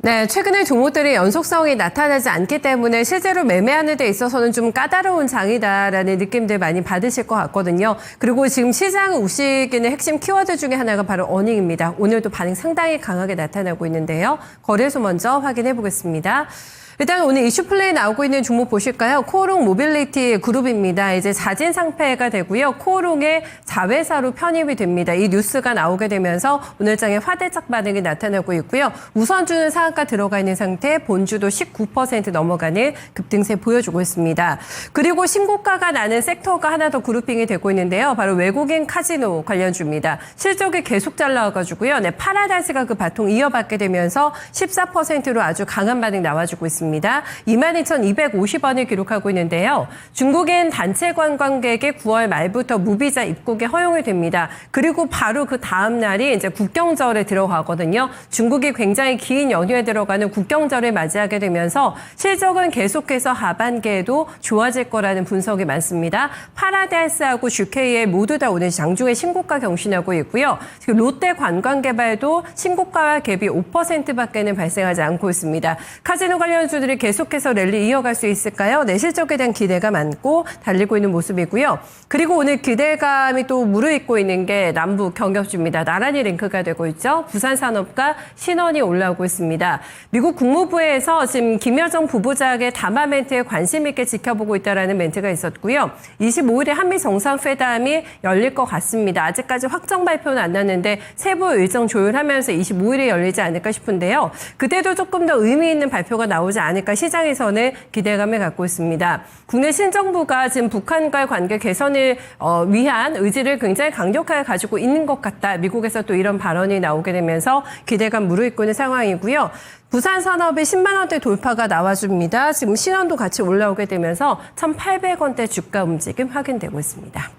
네, 최근에 종목들이 연속성이 나타나지 않기 때문에 실제로 매매하는 데 있어서는 좀 까다로운 장이다라는 느낌들 많이 받으실 것 같거든요. 그리고 지금 시장을 움직이는 핵심 키워드 중에 하나가 바로 어닝입니다. 오늘도 반응 상당히 강하게 나타나고 있는데요. 거래소 먼저 확인해 보겠습니다. 일단 오늘 이슈 플레이 나오고 있는 종목 보실까요? 코오롱 모빌리티 그룹입니다. 이제 자진 상폐가 되고요. 코오롱의 자회사로 편입이 됩니다. 이 뉴스가 나오게 되면서 오늘장에 화들짝 반응이 나타나고 있고요. 우선주는 상한가 들어가 있는 상태, 본주도 19% 넘어가는 급등세 보여주고 있습니다. 그리고 신고가가 나는 섹터가 하나 더 그룹핑이 되고 있는데요. 바로 외국인 카지노 관련주입니다. 실적이 계속 잘 나와가지고요. 네, 파라다이스가 그 바통 이어받게 되면서 14%로 아주 강한 반응 나와주고 있습니다. 22,250원을 기록하고 있는데요. 중국인 단체 관광객이 9월 말부터 무비자 입국이 허용이 됩니다. 그리고 바로 그 다음 날이 이제 국경절에 들어가거든요. 중국이 굉장히 긴 연휴에 들어가는 국경절을 맞이하게 되면서 실적은 계속해서 하반기에도 좋아질 거라는 분석이 많습니다. 파라다이스하고 GKA 모두 다 오늘 장중에 신고가 경신하고 있고요. 지금 롯데 관광개발도 신고가와 갭이 5%밖에는 발생하지 않고 있습니다. 카지노 관련 주들이 계속해서 랠리 이어갈 수 있을까요? 네, 실적에 대한 기대가 많고 달리고 있는 모습이고요. 그리고 오늘 기대감이 또 무르익고 있는 게 남북 경협주입니다. 나란히 링크가 되고 있죠. 부산산업과 신원이 올라오고 있습니다. 미국 국무부에서 지금 김여정 부부장의 담화 멘트에 관심 있게 지켜보고 있다는 멘트가 있었고요. 25일에 한미 정상회담이 열릴 것 같습니다. 아직까지 확정 발표는 안 났는데 세부 일정 조율하면서 25일에 열리지 않을까 싶은데요. 그때도 조금 더 의미 있는 발표가 나오지 않을까 시장에서는 기대감을 갖고 있습니다. 국내 신정부가 지금 북한과의 관계 개선을 위한 의지를 굉장히 강력하게 가지고 있는 것 같다. 미국에서 또 이런 발언이 나오게 되면서 기대감 무르익고 있는 상황이고요. 부산 산업의 10만 원대 돌파가 나와줍니다. 지금 신원도 같이 올라오게 되면서 1,800원대 주가 움직임 확인되고 있습니다.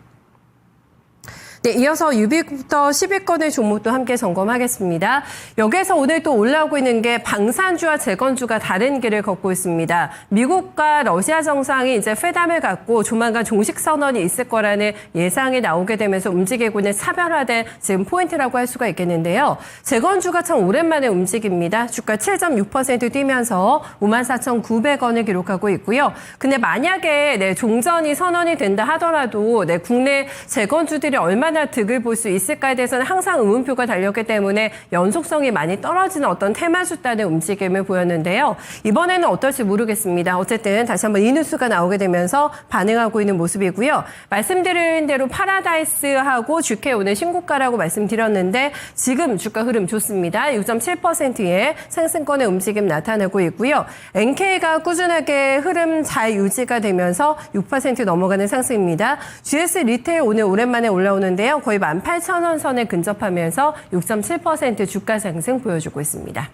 네, 이어서 6위부터 10위권의 종목도 함께 점검하겠습니다. 여기에서 오늘 또 올라오고 있는 게 방산주와 재건주가 다른 길을 걷고 있습니다. 미국과 러시아 정상이 이제 회담을 갖고 조만간 종식 선언이 있을 거라는 예상이 나오게 되면서 움직이고 있는 차별화된 지금 포인트라고 할 수가 있겠는데요. 재건주가 참 오랜만에 움직입니다. 주가 7.6% 뛰면서 54,900원을 기록하고 있고요. 근데 만약에 종전이 선언이 된다 하더라도 국내 재건주들이 얼마나 득을 볼 수 있을까에 대해서는 항상 의문표가 달렸기 때문에 연속성이 많이 떨어지는 어떤 테마주 단의 움직임을 보였는데요. 이번에는 어떨지 모르겠습니다. 어쨌든 다시 한번 이 뉴스가 나오게 되면서 반응하고 있는 모습이고요. 말씀드린 대로 파라다이스하고 GK 오늘 신고가라고 말씀드렸는데 지금 주가 흐름 좋습니다. 6.7%의 상승권의 움직임 나타나고 있고요. NK가 꾸준하게 흐름 잘 유지가 되면서 6% 넘어가는 상승입니다. GS 리테일 오늘 오랜만에 올라오는데 거의 18,000원 선에 근접하면서 6.7% 주가 상승 보여주고 있습니다.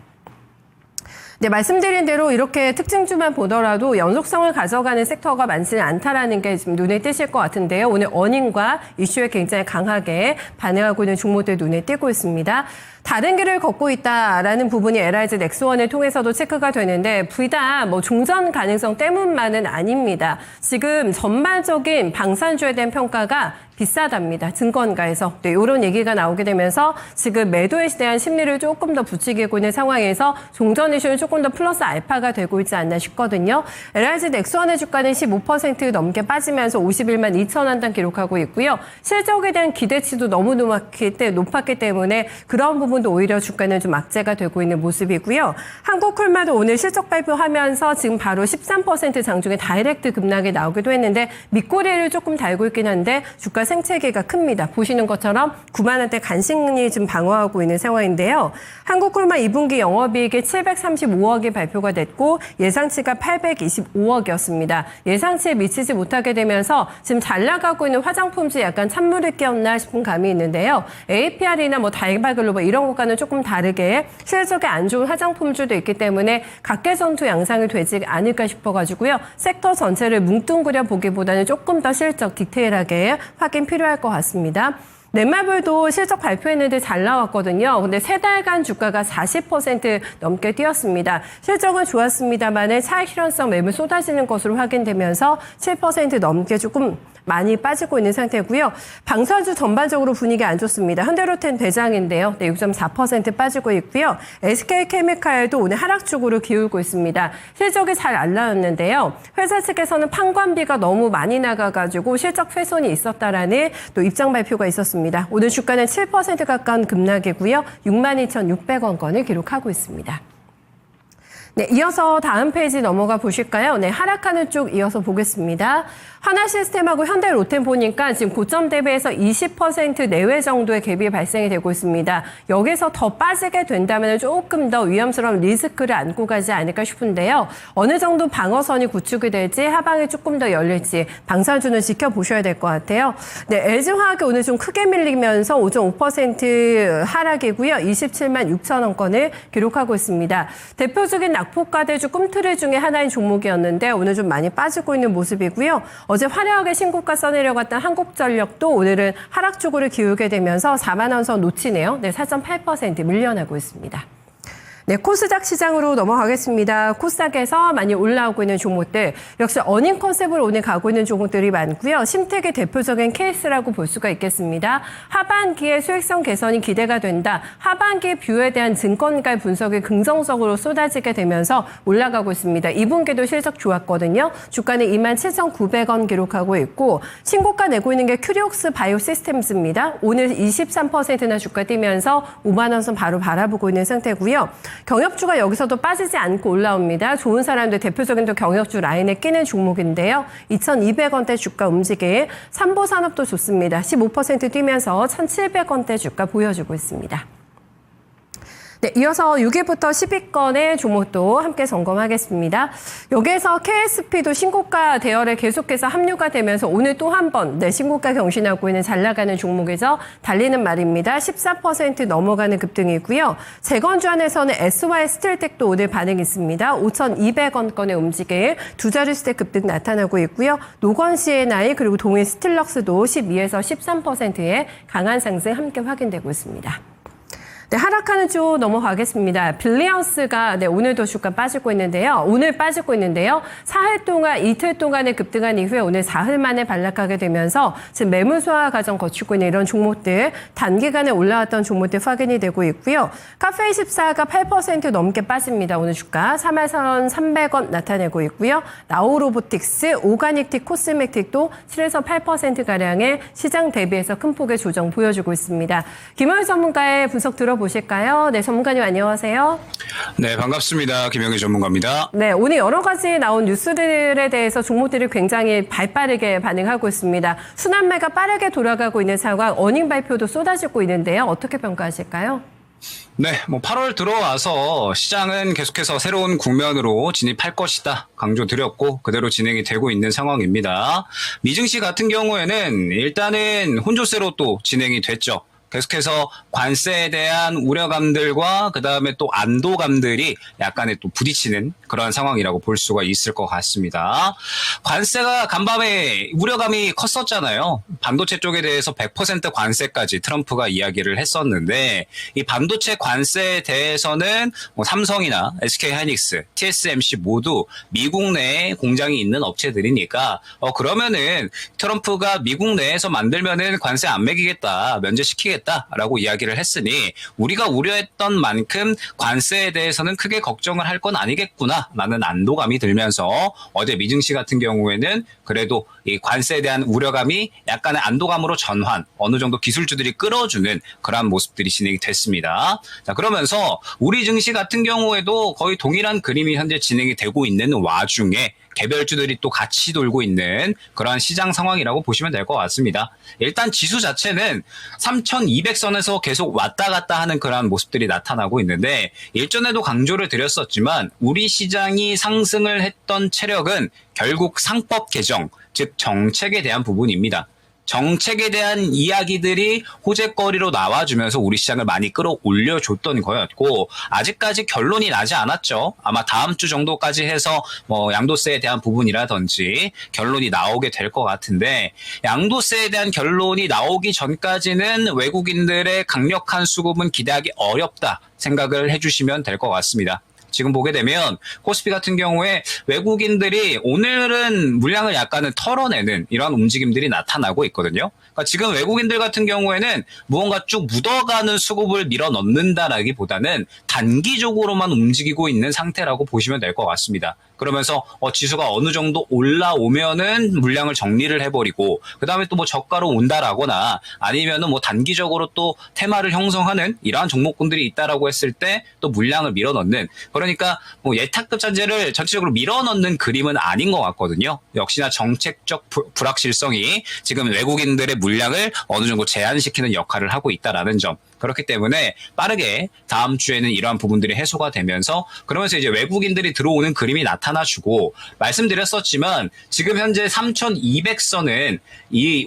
네, 말씀드린 대로 이렇게 특징주만 보더라도 연속성을 가져가는 섹터가 많지는 않다라는 게 지금 눈에 띄실 것 같은데요. 오늘 어닝과 이슈에 굉장히 강하게 반응하고 있는 종목들 눈에 띄고 있습니다. 다른 길을 걷고 있다라는 부분이 LIG 넥스원을 통해서도 체크가 되는데 비단 종전 가능성 때문만은 아닙니다. 지금 전반적인 방산주에 대한 평가가 비싸답니다. 증권가에서. 네, 이런 얘기가 나오게 되면서 지금 매도에 대한 심리를 조금 더 부추기고 있는 상황에서 종전 이슈는 조금 더 플러스 알파가 되고 있지 않나 싶거든요. LIG 넥스원의 주가는 15% 넘게 빠지면서 51만 2천 원당 기록하고 있고요. 실적에 대한 기대치도 너무 높았기 때문에 그런 부분도 오히려 주가는 좀 악재가 되고 있는 모습이고요. 한국콜마도 오늘 실적 발표하면서 지금 바로 13% 장중에 다이렉트 급락이 나오기도 했는데 밑꼬리를 조금 달고 있긴 한데 주가 생채기가 큽니다. 보시는 것처럼 9만 원대 간신히 좀 방어하고 있는 상황인데요. 한국콜마 2분기 영업이익이 735억이 발표가 됐고 예상치가 825억이었습니다. 예상치에 미치지 못하게 되면서 지금 잘 나가고 있는 화장품주 약간 찬물을 끼얹나 싶은 감이 있는데요. APR이나 달바글로벌 이런 것과는 조금 다르게 실적에 안 좋은 화장품주도 있기 때문에 각계전투 양상이 되지 않을까 싶어가지고요. 섹터 전체를 뭉뚱그려 보기보다는 조금 더 실적 디테일하게 확인 필요할 것 같습니다. 넷마블도 실적 발표했는데 잘 나왔거든요. 근데 세 달간 주가가 40% 넘게 뛰었습니다. 실적은 좋았습니다만 차익 실현성 매물 쏟아지는 것으로 확인되면서 7% 넘게 조금 많이 빠지고 있는 상태고요. 방산주 전반적으로 분위기 안 좋습니다. 현대로템 대장인데요. 네, 6.4% 빠지고 있고요. SK케미칼도 오늘 하락 쪽으로 기울고 있습니다. 실적이 잘 안 나왔는데요. 회사 측에서는 판관비가 너무 많이 나가가지고 실적 훼손이 있었다라는 또 입장 발표가 있었습니다. 오늘 주가는 7% 가까운 급락이고요. 62,600원권을 기록하고 있습니다. 네, 이어서 다음 페이지 넘어가 보실까요? 네, 하락하는 쪽 이어서 보겠습니다. 하나시스템하고 현대로템 보니까 지금 고점 대비해서 20% 내외 정도의 갭이 발생이 되고 있습니다. 여기서 더 빠지게 된다면 조금 더 위험스러운 리스크를 안고 가지 않을까 싶은데요. 어느 정도 방어선이 구축이 될지 하방이 조금 더 열릴지 방산주는 지켜보셔야 될 것 같아요. 네, LG화학이 오늘 좀 크게 밀리면서 5.5% 하락이고요. 27만 6천 원권을 기록하고 있습니다. 대표적인 낙폭과대주 꿈틀을 중에 하나인 종목이었는데 오늘 좀 많이 빠지고 있는 모습이고요. 어제 화려하게 신고가 써내려갔던 한국전력도 오늘은 하락 쪽으로 기울게 되면서 4만 원 선 놓치네요. 네, 4.8% 밀려나고 있습니다. 네, 코스닥 시장으로 넘어가겠습니다. 코스닥에서 많이 올라오고 있는 종목들, 역시 어닝 컨셉으로 오늘 가고 있는 종목들이 많고요. 심택의 대표적인 케이스라고 볼 수가 있겠습니다. 하반기에 수익성 개선이 기대가 된다. 하반기 뷰에 대한 증권가의 분석이 긍정적으로 쏟아지게 되면서 올라가고 있습니다. 2분기도 실적 좋았거든요. 주가는 27,900원 기록하고 있고 신고가 내고 있는 게 큐리옥스 바이오 시스템즈입니다. 오늘 23%나 주가 뛰면서 5만 원 선 바로 바라보고 있는 상태고요. 경협주가 여기서도 빠지지 않고 올라옵니다. 좋은 사람들 대표적인 또 경협주 라인에 끼는 종목인데요. 2,200원대 주가 움직임, 삼보산업도 좋습니다. 15% 뛰면서 1,700원대 주가 보여주고 있습니다. 네, 이어서 6위부터 10위권의 종목도 함께 점검하겠습니다. 여기에서 KSP도 신고가 대열에 계속해서 합류가 되면서 오늘 또 한 번 신고가 경신하고 있는 잘 나가는 종목에서 달리는 말입니다. 14% 넘어가는 급등이고요. 재건주 안에서는 SY 스틸텍도 오늘 반응이 있습니다. 5,200원권의 움직임, 두 자릿수대 급등 나타나고 있고요. 노건 CNI 그리고 동일 스틸럭스도 12에서 13%의 강한 상승 함께 확인되고 있습니다. 네, 하락하는 쪽 넘어가겠습니다. 빌리언스가 오늘도 주가 빠지고 있는데요. 사흘 동안, 이틀 동안에 급등한 이후에 오늘 사흘 만에 반락하게 되면서 지금 매물 소화 과정 거치고 있는 이런 종목들, 단기간에 올라왔던 종목들 확인이 되고 있고요. 카페24가 8% 넘게 빠집니다. 오늘 주가 34,300원 나타내고 있고요. 나우로보틱스, 오가닉틱, 코스메틱도 7에서 8%가량의 시장 대비해서 큰 폭의 조정 보여주고 있습니다. 김영희 전문가의 분석 들어보실까요? 네, 전문가님 안녕하세요. 네, 반갑습니다. 김영희 전문가입니다. 네, 오늘 여러 가지 나온 뉴스들에 대해서 종목들이 굉장히 발빠르게 반응하고 있습니다. 순환매가 빠르게 돌아가고 있는 상황, 어닝 발표도 쏟아지고 있는데요. 어떻게 평가하실까요? 네, 8월 들어와서 시장은 계속해서 새로운 국면으로 진입할 것이다 강조드렸고 그대로 진행이 되고 있는 상황입니다. 미증시 같은 경우에는 일단은 혼조세로 또 진행이 됐죠. 계속해서 관세에 대한 우려감들과 그다음에 또 안도감들이 약간의 또 부딪히는 그런 상황이라고 볼 수가 있을 것 같습니다. 관세가 간밤에 우려감이 컸었잖아요. 반도체 쪽에 대해서 100% 관세까지 트럼프가 이야기를 했었는데 이 반도체 관세에 대해서는 삼성이나 SK하이닉스, TSMC 모두 미국 내에 공장이 있는 업체들이니까 그러면은 트럼프가 미국 내에서 만들면은 관세 안 매기겠다, 면제시키겠다 라고 이야기를 했으니 우리가 우려했던 만큼 관세에 대해서는 크게 걱정을 할 건 아니겠구나 라는 안도감이 들면서 어제 미증시 같은 경우에는 그래도 이 관세에 대한 우려감이 약간의 안도감으로 전환, 어느 정도 기술주들이 끌어주는 그러한 모습들이 진행이 됐습니다. 자, 그러면서 우리 증시 같은 경우에도 거의 동일한 그림이 현재 진행이 되고 있는 와중에 개별주들이 또 같이 돌고 있는 그러한 시장 상황이라고 보시면 될 것 같습니다. 일단 지수 자체는 3,200선에서 계속 왔다 갔다 하는 그러한 모습들이 나타나고 있는데 일전에도 강조를 드렸었지만 우리 시장이 상승을 했던 체력은 결국 상법 개정, 즉 정책에 대한 부분입니다. 정책에 대한 이야기들이 호재거리로 나와주면서 우리 시장을 많이 끌어올려줬던 거였고 아직까지 결론이 나지 않았죠. 아마 다음 주 정도까지 해서 양도세에 대한 부분이라든지 결론이 나오게 될 것 같은데 양도세에 대한 결론이 나오기 전까지는 외국인들의 강력한 수급은 기대하기 어렵다 생각을 해주시면 될 것 같습니다. 지금 보게 되면 코스피 같은 경우에 외국인들이 오늘은 물량을 약간은 털어내는 이런 움직임들이 나타나고 있거든요. 그러니까 지금 외국인들 같은 경우에는 무언가 쭉 묻어가는 수급을 밀어넣는다라기보다는 단기적으로만 움직이고 있는 상태라고 보시면 될 것 같습니다. 그러면서 지수가 어느 정도 올라오면은 물량을 정리를 해버리고 그 다음에 또 뭐 저가로 온다라거나 아니면은 뭐 단기적으로 또 테마를 형성하는 이러한 종목군들이 있다라고 했을 때 또 물량을 밀어넣는, 그러니까 뭐 예탁급 잔재를 전체적으로 밀어넣는 그림은 아닌 것 같거든요. 역시나 정책적 불확실성이 지금 외국인들의 물량을 어느 정도 제한시키는 역할을 하고 있다라는 점. 그렇기 때문에 빠르게 다음 주에는 이러한 부분들이 해소가 되면서 그러면서 이제 외국인들이 들어오는 그림이 나타나주고, 말씀드렸었지만 지금 현재 3,200선은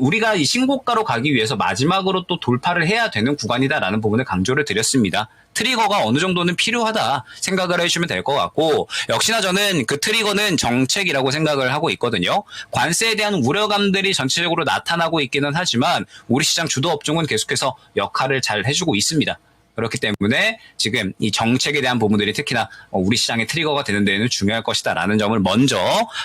우리가 이 신고가로 가기 위해서 마지막으로 또 돌파를 해야 되는 구간이다라는 부분을 강조를 드렸습니다. 트리거가 어느 정도는 필요하다 생각을 해주시면 될 것 같고, 역시나 저는 그 트리거는 정책이라고 생각을 하고 있거든요. 관세에 대한 우려감들이 전체적으로 나타나고 있기는 하지만 우리 시장 주도 업종은 계속해서 역할을 잘 해주고 있습니다. 그렇기 때문에 지금 이 정책에 대한 부분들이 특히나 우리 시장의 트리거가 되는 데에는 중요할 것이다라는 점을 먼저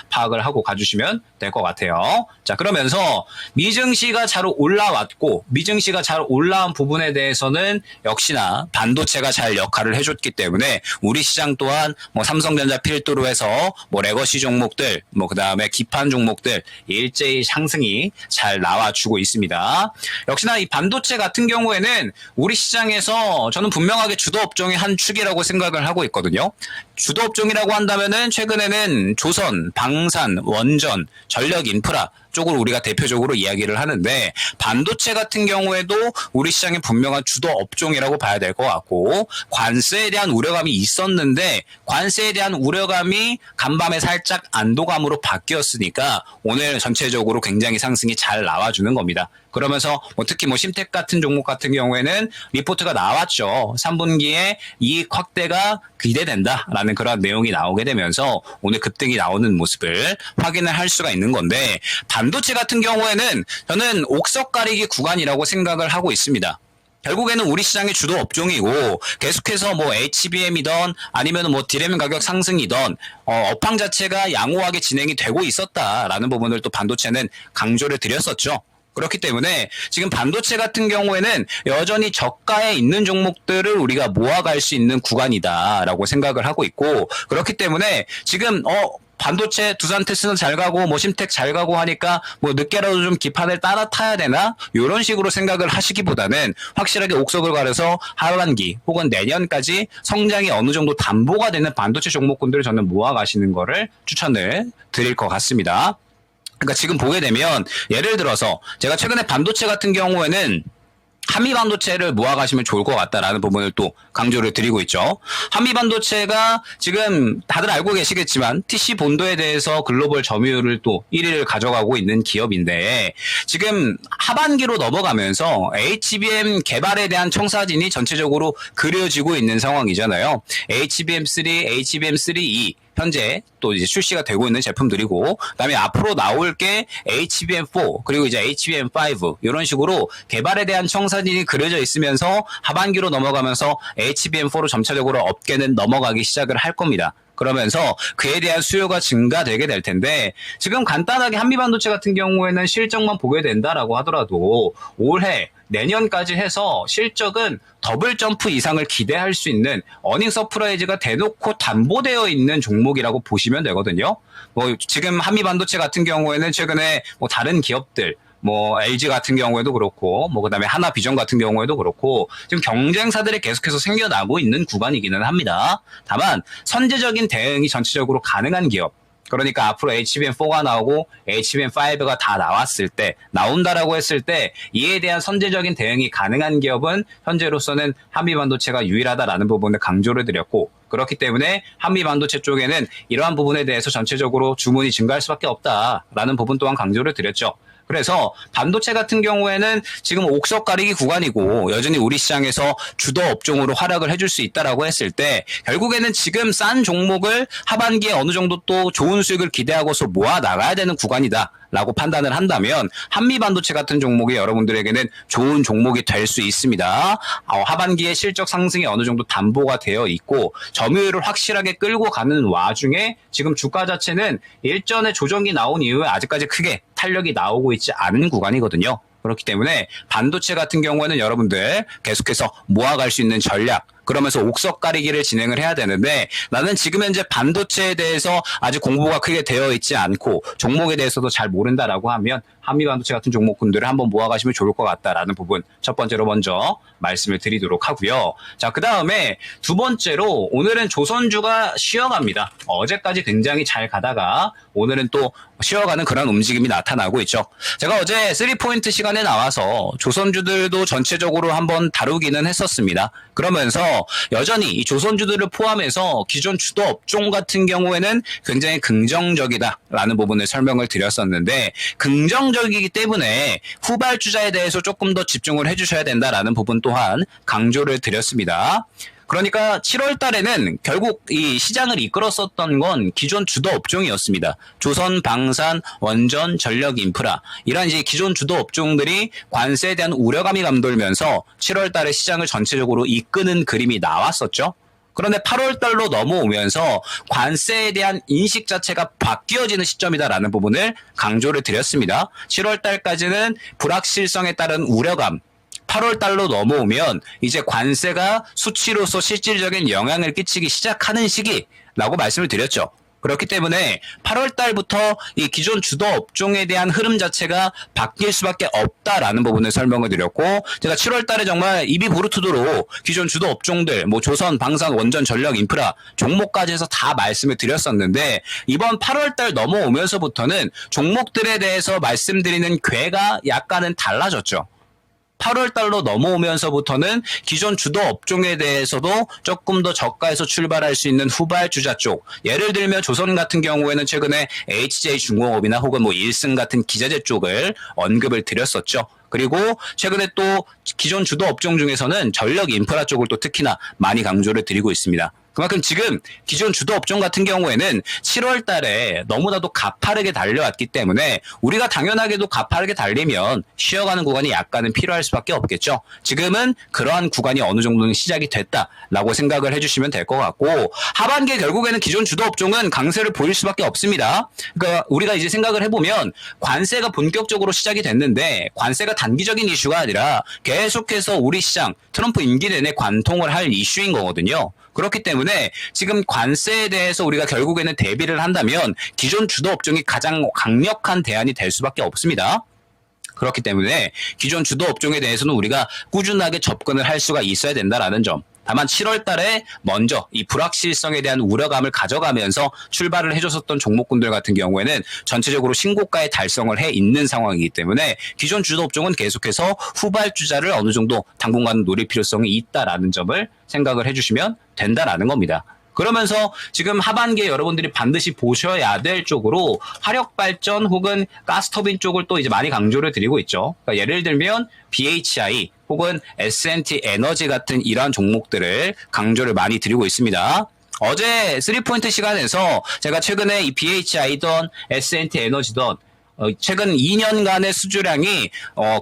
파악을 하고 가주시면 될 것 같아요. 자, 그러면서 미증시가 잘 올라왔고 미증시가 잘 올라온 부분에 대해서는 역시나 반도체가 잘 역할을 해줬기 때문에 우리 시장 또한 뭐 삼성전자 필두로 해서 뭐 레거시 종목들, 뭐 그 다음에 기판 종목들 일제히 상승이 잘 나와주고 있습니다. 역시나 이 반도체 같은 경우에는 우리 시장에서 저는 분명하게 주도 업종의 한 축이라고 생각을 하고 있거든요. 주도 업종이라고 한다면은 최근에는 조선, 방산, 원전, 전력 인프라 쪽으로 우리가 대표적으로 이야기를 하는데, 반도체 같은 경우에도 우리 시장의 분명한 주도 업종이라고 봐야 될 것 같고, 관세에 대한 우려감이 있었는데 관세에 대한 우려감이 간밤에 살짝 안도감으로 바뀌었으니까 오늘 전체적으로 굉장히 상승이 잘 나와주는 겁니다. 그러면서 뭐 특히 뭐 심텍 같은 종목 같은 경우에는 리포트가 나왔죠. 3분기에 이익 확대가 기대된다라는 그런 내용이 나오게 되면서 오늘 급등이 나오는 모습을 확인을 할 수가 있는 건데, 반도체 같은 경우에는 저는 옥석 가리기 구간이라고 생각을 하고 있습니다. 결국에는 우리 시장의 주도 업종이고 계속해서 뭐 HBM이던 아니면 뭐 디램 가격 상승이던 업황 자체가 양호하게 진행이 되고 있었다라는 부분을 또 반도체는 강조를 드렸었죠. 그렇기 때문에 지금 반도체 같은 경우에는 여전히 저가에 있는 종목들을 우리가 모아갈 수 있는 구간이다라고 생각을 하고 있고, 그렇기 때문에 지금 반도체 두산테스는 잘 가고 뭐 심텍 잘 가고 하니까 뭐 늦게라도 좀 기판을 따라 타야 되나 이런 식으로 생각을 하시기보다는 확실하게 옥석을 가려서 하반기 혹은 내년까지 성장이 어느 정도 담보가 되는 반도체 종목군들을 저는 모아가시는 거를 추천을 드릴 것 같습니다. 그러니까 지금 보게 되면 예를 들어서 제가 최근에 반도체 같은 경우에는 한미반도체를 모아가시면 좋을 것 같다라는 부분을 또 강조를 드리고 있죠. 한미반도체가 지금 다들 알고 계시겠지만 TC 본도에 대해서 글로벌 점유율을 또 1위를 가져가고 있는 기업인데, 지금 하반기로 넘어가면서 HBM 개발에 대한 청사진이 전체적으로 그려지고 있는 상황이잖아요. HBM3, HBM3E 현재 또 이제 출시가 되고 있는 제품들이고, 그다음에 앞으로 나올 게 HBM4 그리고 이제 HBM5 이런 식으로 개발에 대한 청사진이 그려져 있으면서 하반기로 넘어가면서 HBM4로 점차적으로 업계는 넘어가기 시작을 할 겁니다. 그러면서 그에 대한 수요가 증가되게 될 텐데, 지금 간단하게 한미반도체 같은 경우에는 실적만 보게 된다라고 하더라도 올해 내년까지 해서 실적은 더블 점프 이상을 기대할 수 있는 어닝 서프라이즈가 대놓고 담보되어 있는 종목이라고 보시면 되거든요. 뭐 지금 한미반도체 같은 경우에는 최근에 뭐 다른 기업들 뭐 LG 같은 경우에도 그렇고 뭐 그다음에 하나비전 같은 경우에도 그렇고 지금 경쟁사들이 계속해서 생겨나고 있는 구간이기는 합니다. 다만 선제적인 대응이 전체적으로 가능한 기업, 그러니까 앞으로 HBM4가 나오고 HBM5가 다 나온다라고 했을 때 이에 대한 선제적인 대응이 가능한 기업은 현재로서는 한미반도체가 유일하다라는 부분을 강조를 드렸고, 그렇기 때문에 한미반도체 쪽에는 이러한 부분에 대해서 전체적으로 주문이 증가할 수밖에 없다라는 부분 또한 강조를 드렸죠. 그래서 반도체 같은 경우에는 지금 옥석 가리기 구간이고 여전히 우리 시장에서 주도 업종으로 활약을 해줄 수 있다라고 했을 때, 결국에는 지금 싼 종목을 하반기에 어느 정도 또 좋은 수익을 기대하고서 모아 나가야 되는 구간이다 라고 판단을 한다면 한미반도체 같은 종목이 여러분들에게는 좋은 종목이 될 수 있습니다. 하반기에 실적 상승이 어느 정도 담보가 되어 있고 점유율을 확실하게 끌고 가는 와중에 지금 주가 자체는 일전에 조정이 나온 이후에 아직까지 크게 탄력이 나오고 있지 않은 구간이거든요. 그렇기 때문에 반도체 같은 경우에는 여러분들 계속해서 모아갈 수 있는 전략, 그러면서 옥석 가리기를 진행을 해야 되는데 나는 지금 현재 반도체에 대해서 아직 공부가 크게 되어 있지 않고 종목에 대해서도 잘 모른다라고 하면 한미반도체 같은 종목군들을 한번 모아가시면 좋을 것 같다라는 부분 첫 번째로 먼저 말씀을 드리도록 하고요. 자, 그 다음에 두 번째로 오늘은 조선주가 쉬어갑니다. 어제까지 굉장히 잘 가다가 오늘은 또 쉬어가는 그런 움직임이 나타나고 있죠. 제가 어제 3포인트 시간에 나와서 조선주들도 전체적으로 한번 다루기는 했었습니다. 그러면서 여전히 이 조선주들을 포함해서 기존 주도 업종 같은 경우에는 굉장히 긍정적이다라는 부분을 설명을 드렸었는데 긍정적이기 때문에 후발주자에 대해서 조금 더 집중을 해주셔야 된다라는 부분 또한 강조를 드렸습니다. 그러니까 7월 달에는 결국 이 시장을 이끌었었던 건 기존 주도 업종이었습니다. 조선, 방산, 원전, 전력, 인프라 이런 이제 기존 주도 업종들이 관세에 대한 우려감이 감돌면서 7월 달에 시장을 전체적으로 이끄는 그림이 나왔었죠. 그런데 8월 달로 넘어오면서 관세에 대한 인식 자체가 바뀌어지는 시점이다라는 부분을 강조를 드렸습니다. 7월 달까지는 불확실성에 따른 우려감, 8월 달로 넘어오면 이제 관세가 수치로서 실질적인 영향을 끼치기 시작하는 시기라고 말씀을 드렸죠. 그렇기 때문에 8월 달부터 이 기존 주도 업종에 대한 흐름 자체가 바뀔 수밖에 없다라는 부분을 설명을 드렸고 제가 7월 달에 정말 입이 부르트도록 기존 주도 업종들 뭐 조선, 방산, 원전, 전력, 인프라 종목까지 해서 다 말씀을 드렸었는데 이번 8월 달 넘어오면서부터는 종목들에 대해서 말씀드리는 궤가 약간은 달라졌죠. 8월 달로 넘어오면서부터는 기존 주도 업종에 대해서도 조금 더 저가에서 출발할 수 있는 후발주자 쪽. 예를 들면 조선 같은 경우에는 최근에 HJ중공업이나 혹은 뭐 일승 같은 기자재 쪽을 언급을 드렸었죠. 그리고 최근에 또 기존 주도 업종 중에서는 전력 인프라 쪽을 또 특히나 많이 강조를 드리고 있습니다. 그만큼 지금 기존 주도 업종 같은 경우에는 7월 달에 너무나도 가파르게 달려왔기 때문에 우리가 당연하게도 가파르게 달리면 쉬어가는 구간이 약간은 필요할 수밖에 없겠죠. 지금은 그러한 구간이 어느 정도는 시작이 됐다라고 생각을 해주시면 될 것 같고 하반기에 결국에는 기존 주도 업종은 강세를 보일 수밖에 없습니다. 그러니까 우리가 이제 생각을 해보면 관세가 본격적으로 시작이 됐는데 관세가 단기적인 이슈가 아니라 계속해서 우리 시장 트럼프 임기 내내 관통을 할 이슈인 거거든요. 그렇기 때문에 지금 관세에 대해서 우리가 결국에는 대비를 한다면 기존 주도 업종이 가장 강력한 대안이 될 수밖에 없습니다. 그렇기 때문에 기존 주도 업종에 대해서는 우리가 꾸준하게 접근을 할 수가 있어야 된다라는 점. 다만 7월 달에 먼저 이 불확실성에 대한 우려감을 가져가면서 출발을 해줬었던 종목군들 같은 경우에는 전체적으로 신고가에 달성을 해 있는 상황이기 때문에 기존 주도 업종은 계속해서 후발주자를 어느 정도 당분간 노릴 필요성이 있다라는 점을 생각을 해주시면 된다라는 겁니다. 그러면서 지금 하반기에 여러분들이 반드시 보셔야 될 쪽으로 화력발전 혹은 가스터빈 쪽을 또 이제 많이 강조를 드리고 있죠. 그러니까 예를 들면 BHI 혹은 S&T 에너지 같은 이러한 종목들을 강조를 많이 드리고 있습니다. 어제 3포인트 시간에서 제가 최근에 이 BHI던 S&T 에너지던 최근 2년간의 수주량이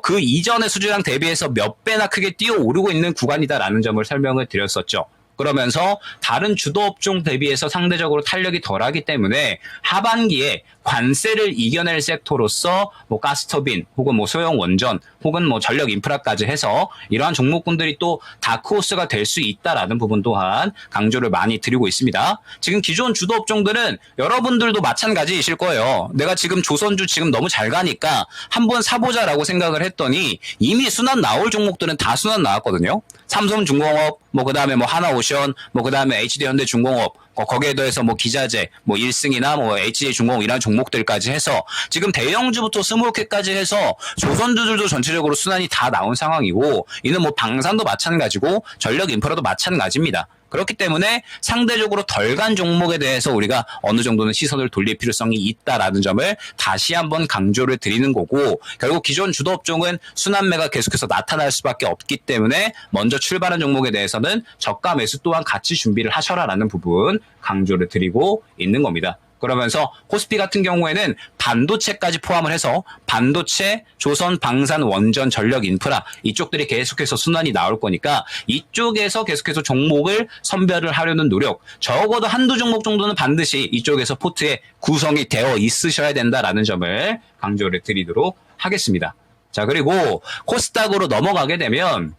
그 이전의 수주량 대비해서 몇 배나 크게 뛰어오르고 있는 구간이다라는 점을 설명을 드렸었죠. 그러면서 다른 주도 업종 대비해서 상대적으로 탄력이 덜하기 때문에 하반기에 관세를 이겨낼 섹터로서 뭐 가스터빈 혹은 뭐 소형 원전 혹은 뭐 전력 인프라까지 해서 이러한 종목군들이 또 다크호스가 될 수 있다라는 부분 또한 강조를 많이 드리고 있습니다. 지금 기존 주도 업종들은 여러분들도 마찬가지이실 거예요. 내가 지금 조선주 지금 너무 잘 가니까 한번 사보자라고 생각을 했더니 이미 순환 나올 종목들은 다 순환 나왔거든요. 삼성중공업, 뭐 그다음에 뭐 하나오션, 뭐 그다음에 HD현대중공업, 거기에 더해서 뭐 기자재, 뭐 일승이나 뭐 HJ중공업 이런 종목들까지 해서 지금 대형주부터 스몰캡까지 해서 조선주들도 전체적으로 순환이 다 나온 상황이고 이는 뭐 방산도 마찬가지고 전력 인프라도 마찬가지입니다. 그렇기 때문에 상대적으로 덜 간 종목에 대해서 우리가 어느 정도는 시선을 돌릴 필요성이 있다라는 점을 다시 한번 강조를 드리는 거고 결국 기존 주도 업종은 순환매가 계속해서 나타날 수밖에 없기 때문에 먼저 출발한 종목에 대해서는 저가 매수 또한 같이 준비를 하셔라라는 부분 강조를 드리고 있는 겁니다. 그러면서 코스피 같은 경우에는 반도체까지 포함을 해서 반도체, 조선, 방산, 원전, 전력, 인프라 이쪽들이 계속해서 순환이 나올 거니까 이쪽에서 계속해서 종목을 선별을 하려는 노력, 적어도 한두 종목 정도는 반드시 이쪽에서 포트에 구성이 되어 있으셔야 된다라는 점을 강조를 드리도록 하겠습니다. 자, 그리고 코스닥으로 넘어가게 되면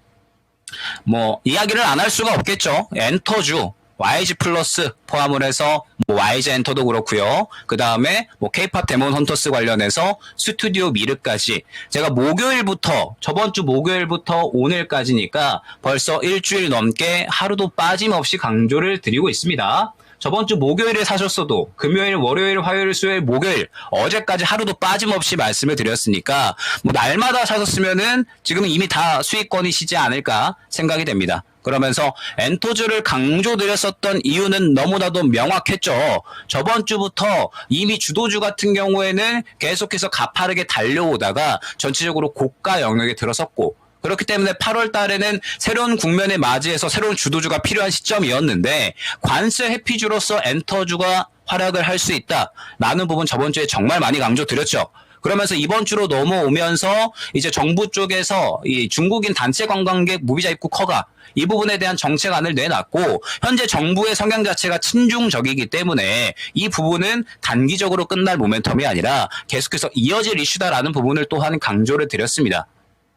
뭐 이야기를 안 할 수가 없겠죠. 엔터주 YG 플러스 포함을 해서 뭐 YG 엔터도 그렇고요. 그 다음에 뭐 K-팝 데몬 헌터스 관련해서 스튜디오 미르까지 제가 목요일부터 저번 주 목요일부터 오늘까지니까 벌써 일주일 넘게 하루도 빠짐없이 강조를 드리고 있습니다. 저번 주 목요일에 사셨어도 금요일, 월요일, 화요일, 수요일, 목요일 어제까지 하루도 빠짐없이 말씀을 드렸으니까 뭐 날마다 사셨으면은 지금은 이미 다 수익권이시지 않을까 생각이 됩니다. 그러면서 엔터주를 강조드렸었던 이유는 너무나도 명확했죠. 저번 주부터 이미 주도주 같은 경우에는 계속해서 가파르게 달려오다가 전체적으로 고가 영역에 들어섰고 그렇기 때문에 8월 달에는 새로운 국면에 맞이해서 새로운 주도주가 필요한 시점이었는데 관세 회피주로서 엔터주가 활약을 할 수 있다라는 부분 저번 주에 정말 많이 강조드렸죠. 그러면서 이번 주로 넘어오면서 이제 정부 쪽에서 이 중국인 단체 관광객 무비자 입국 허가 이 부분에 대한 정책안을 내놨고 현재 정부의 성향 자체가 친중적이기 때문에 이 부분은 단기적으로 끝날 모멘텀이 아니라 계속해서 이어질 이슈다라는 부분을 또한 강조를 드렸습니다.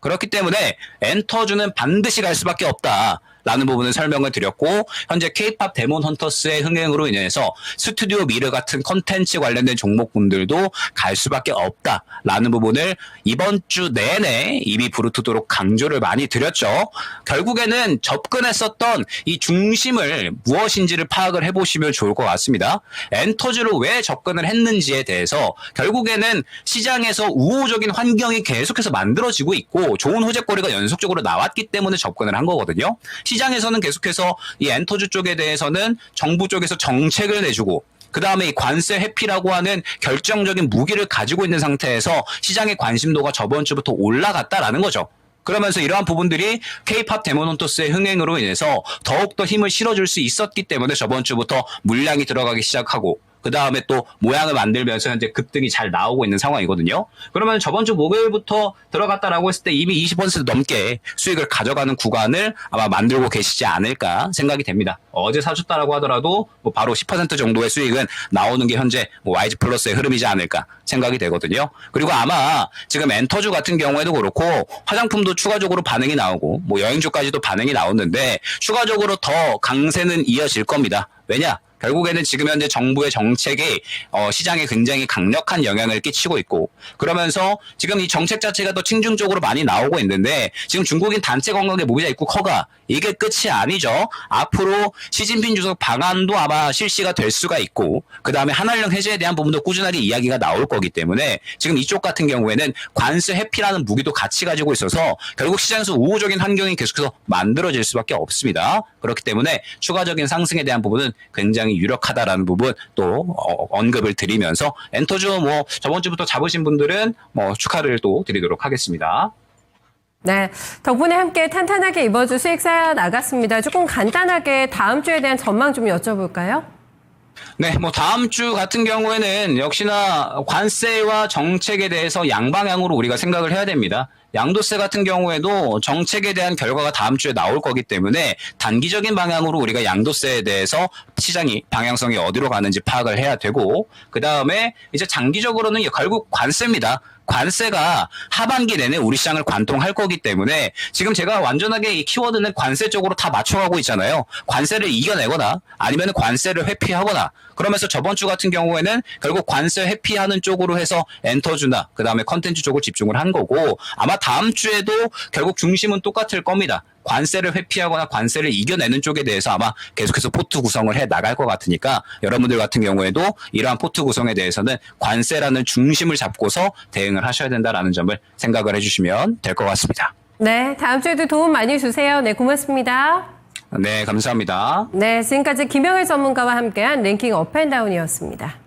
그렇기 때문에 엔터주는 반드시 갈 수밖에 없다라는 부분을 설명을 드렸고 현재 K-팝 데몬 헌터스의 흥행으로 인해서 스튜디오 미르 같은 컨텐츠 관련된 종목분들도 갈 수밖에 없다라는 부분을 이번 주 내내 입이 부르트도록 강조를 많이 드렸죠. 결국에는 접근했었던 이 중심을 무엇인지를 파악을 해보시면 좋을 것 같습니다. 엔터주를 왜 접근을 했는지에 대해서 결국에는 시장에서 우호적인 환경이 계속해서 만들어지고 있고 좋은 호재거리가 연속적으로 나왔기 때문에 접근을 한 거거든요. 시장에서는 계속해서 이 엔터주 쪽에 대해서는 정부 쪽에서 정책을 내주고 그 다음에 이 관세 회피라고 하는 결정적인 무기를 가지고 있는 상태에서 시장의 관심도가 저번 주부터 올라갔다라는 거죠. 그러면서 이러한 부분들이 K-팝 데몬 헌터스의 흥행으로 인해서 더욱더 힘을 실어줄 수 있었기 때문에 저번 주부터 물량이 들어가기 시작하고 그 다음에 또 모양을 만들면서 현재 급등이 잘 나오고 있는 상황이거든요. 그러면 저번 주 목요일부터 들어갔다라고 했을 때 이미 20% 넘게 수익을 가져가는 구간을 아마 만들고 계시지 않을까 생각이 됩니다. 어제 사셨다라고 하더라도 뭐 바로 10% 정도의 수익은 나오는 게 현재 뭐 YG 플러스의 흐름이지 않을까 생각이 되거든요. 그리고 아마 지금 엔터주 같은 경우에도 그렇고 화장품도 추가적으로 반응이 나오고 뭐 여행주까지도 반응이 나오는데 추가적으로 더 강세는 이어질 겁니다. 왜냐? 결국에는 지금 현재 정부의 정책이 시장에 굉장히 강력한 영향을 끼치고 있고 그러면서 지금 이 정책 자체가 또 친중적으로 많이 나오고 있는데 지금 중국인 단체 관광객 무비자 입국 허가 이게 끝이 아니죠. 앞으로 시진핑 주석 방안도 아마 실시가 될 수가 있고 그 다음에 한한령 해제에 대한 부분도 꾸준하게 이야기가 나올 거기 때문에 지금 이쪽 같은 경우에는 관세 회피라는 무기도 같이 가지고 있어서 결국 시장에서 우호적인 환경이 계속해서 만들어질 수밖에 없습니다. 그렇기 때문에 추가적인 상승에 대한 부분은 굉장히 유력하다라는 부분 또 언급을 드리면서 엔터주 뭐 저번 주부터 잡으신 분들은 뭐 축하를 또 드리도록 하겠습니다. 네, 덕분에 함께 탄탄하게 이번 주 수익 쌓여 나갔습니다. 조금 간단하게 다음 주에 대한 전망 좀 여쭤볼까요? 네, 뭐 다음 주 같은 경우에는 역시나 관세와 정책에 대해서 양방향으로 우리가 생각을 해야 됩니다. 양도세 같은 경우에도 정책에 대한 결과가 다음 주에 나올 거기 때문에 단기적인 방향으로 우리가 양도세에 대해서 시장이 방향성이 어디로 가는지 파악을 해야 되고 그 다음에 이제 장기적으로는 결국 관세입니다. 관세가 하반기 내내 우리 시장을 관통할 거기 때문에 지금 제가 완전하게 이 키워드는 관세 쪽으로 다 맞춰가고 있잖아요. 관세를 이겨내거나 아니면 관세를 회피하거나 그러면서 저번 주 같은 경우에는 결국 관세 회피하는 쪽으로 해서 엔터주나 그 다음에 컨텐츠 쪽을 집중을 한 거고 아마 다음 주에도 결국 중심은 똑같을 겁니다. 관세를 회피하거나 관세를 이겨내는 쪽에 대해서 아마 계속해서 포트 구성을 해 나갈 것 같으니까 여러분들 같은 경우에도 이러한 포트 구성에 대해서는 관세라는 중심을 잡고서 대응을 하셔야 된다라는 점을 생각을 해주시면 될 것 같습니다. 네, 다음 주에도 도움 많이 주세요. 네, 고맙습니다. 네, 감사합니다. 네, 지금까지 김영일 전문가와 함께한 랭킹 업앤다운이었습니다.